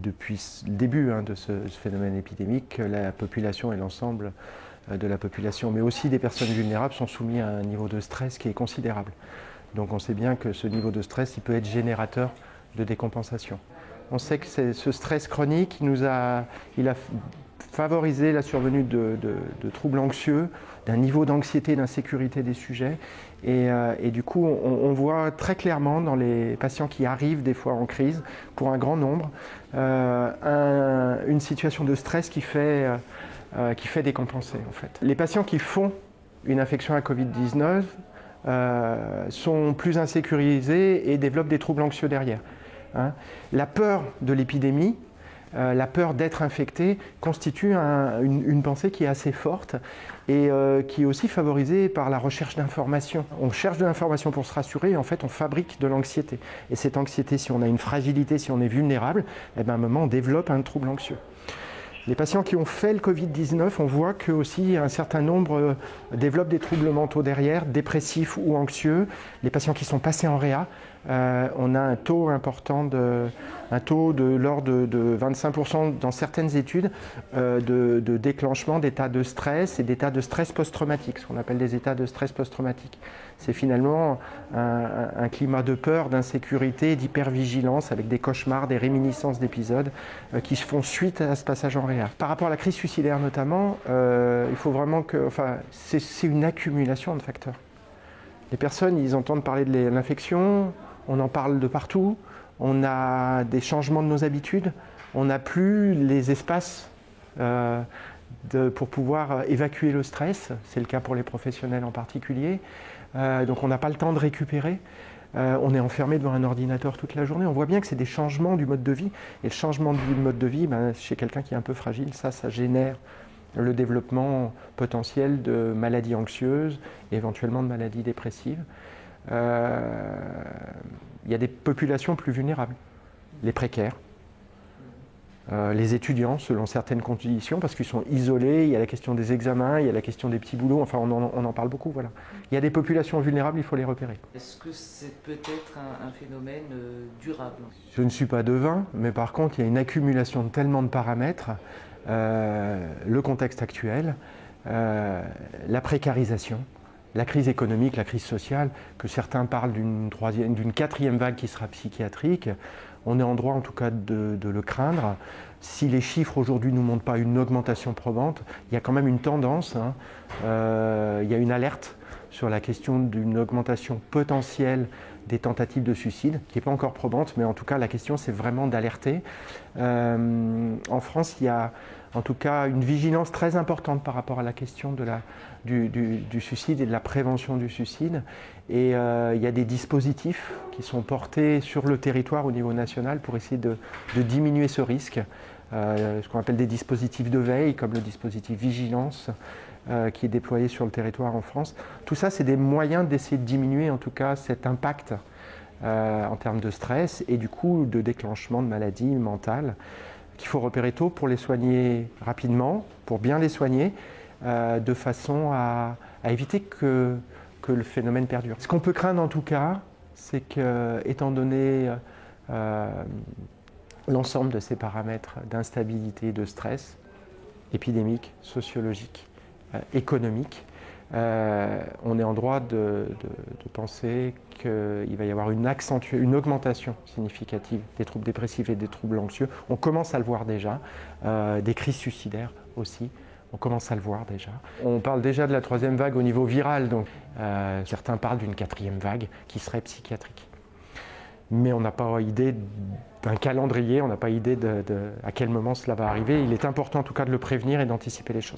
depuis le début de ce phénomène épidémique, la population et l'ensemble de la population, mais aussi des personnes vulnérables, sont soumis à un niveau de stress qui est considérable. Donc on sait bien que ce niveau de stress, il peut être générateur de décompensation. On sait que ce stress chronique, il a favorisé la survenue de troubles anxieux, d'un niveau d'anxiété et d'insécurité des sujets. Et du coup, on voit très clairement dans les patients qui arrivent des fois en crise, pour un grand nombre, une situation de stress qui fait décompenser en fait. Les patients qui font une infection à Covid-19 sont plus insécurisés et développent des troubles anxieux derrière. La peur de l'épidémie, la peur d'être infecté constitue une pensée qui est assez forte et qui est aussi favorisée par la recherche d'informations. On cherche de l'information pour se rassurer et en fait on fabrique de l'anxiété. Et cette anxiété, si on a une fragilité, si on est vulnérable, à un moment on développe un trouble anxieux. Les patients qui ont fait le Covid-19, on voit que aussi un certain nombre développent des troubles mentaux derrière, dépressifs ou anxieux. Les patients qui sont passés en réa, on a un taux important, un taux de l'ordre de 25% dans certaines études de déclenchement d'états de stress et d'états de stress post-traumatique, ce qu'on appelle des états de stress post-traumatique. C'est finalement un climat de peur, d'insécurité, d'hypervigilance avec des cauchemars, des réminiscences d'épisodes qui se font suite à ce passage en réa. Par rapport à la crise suicidaire notamment, il faut vraiment que, c'est une accumulation de facteurs. Les personnes, ils entendent parler de l'infection, on en parle de partout, on a des changements de nos habitudes, on n'a plus les espaces pour pouvoir évacuer le stress, c'est le cas pour les professionnels en particulier, donc on n'a pas le temps de récupérer. On est enfermé devant un ordinateur toute la journée. On voit bien que c'est des changements du mode de vie. Et le changement du mode de vie, chez quelqu'un qui est un peu fragile, ça génère le développement potentiel de maladies anxieuses, éventuellement de maladies dépressives. Il y a des populations plus vulnérables, les précaires, les étudiants selon certaines conditions, parce qu'ils sont isolés, il y a la question des examens, il y a la question des petits boulots, enfin on en parle beaucoup, voilà. Il y a des populations vulnérables, il faut les repérer. Est-ce que c'est peut-être un phénomène durable ? Je ne suis pas devin, mais par contre il y a une accumulation de tellement de paramètres, le contexte actuel, la précarisation, la crise économique, la crise sociale, que certains parlent d'une quatrième vague qui sera psychiatrique. On est en droit en tout cas de le craindre. Si les chiffres aujourd'hui ne nous montrent pas une augmentation probante, il y a quand même une tendance, il y a une alerte sur la question d'une augmentation potentielle des tentatives de suicide, qui n'est pas encore probante, mais en tout cas la question c'est vraiment d'alerter. En France, il y a en tout cas une vigilance très importante par rapport à la question du suicide et de la prévention du suicide. Et il y a des dispositifs qui sont portés sur le territoire au niveau national pour essayer de diminuer ce risque. Ce qu'on appelle des dispositifs de veille, comme le dispositif Vigilance, qui est déployé sur le territoire en France. Tout ça, c'est des moyens d'essayer de diminuer en tout cas cet impact en termes de stress et du coup de déclenchement de maladies mentales qu'il faut repérer tôt pour les soigner rapidement, pour bien les soigner, de façon à éviter que le phénomène perdure. Ce qu'on peut craindre en tout cas, c'est que, étant donné l'ensemble de ces paramètres d'instabilité, de stress, épidémique, sociologique, économique, on est en droit de penser qu'il va y avoir une augmentation significative des troubles dépressifs et des troubles anxieux. On commence à le voir déjà, des crises suicidaires aussi. On commence à le voir déjà. On parle déjà de la troisième vague au niveau viral, donc certains parlent d'une quatrième vague qui serait psychiatrique. Mais on n'a pas idée d'un calendrier, on n'a pas idée à quel moment cela va arriver. Il est important en tout cas de le prévenir et d'anticiper les choses.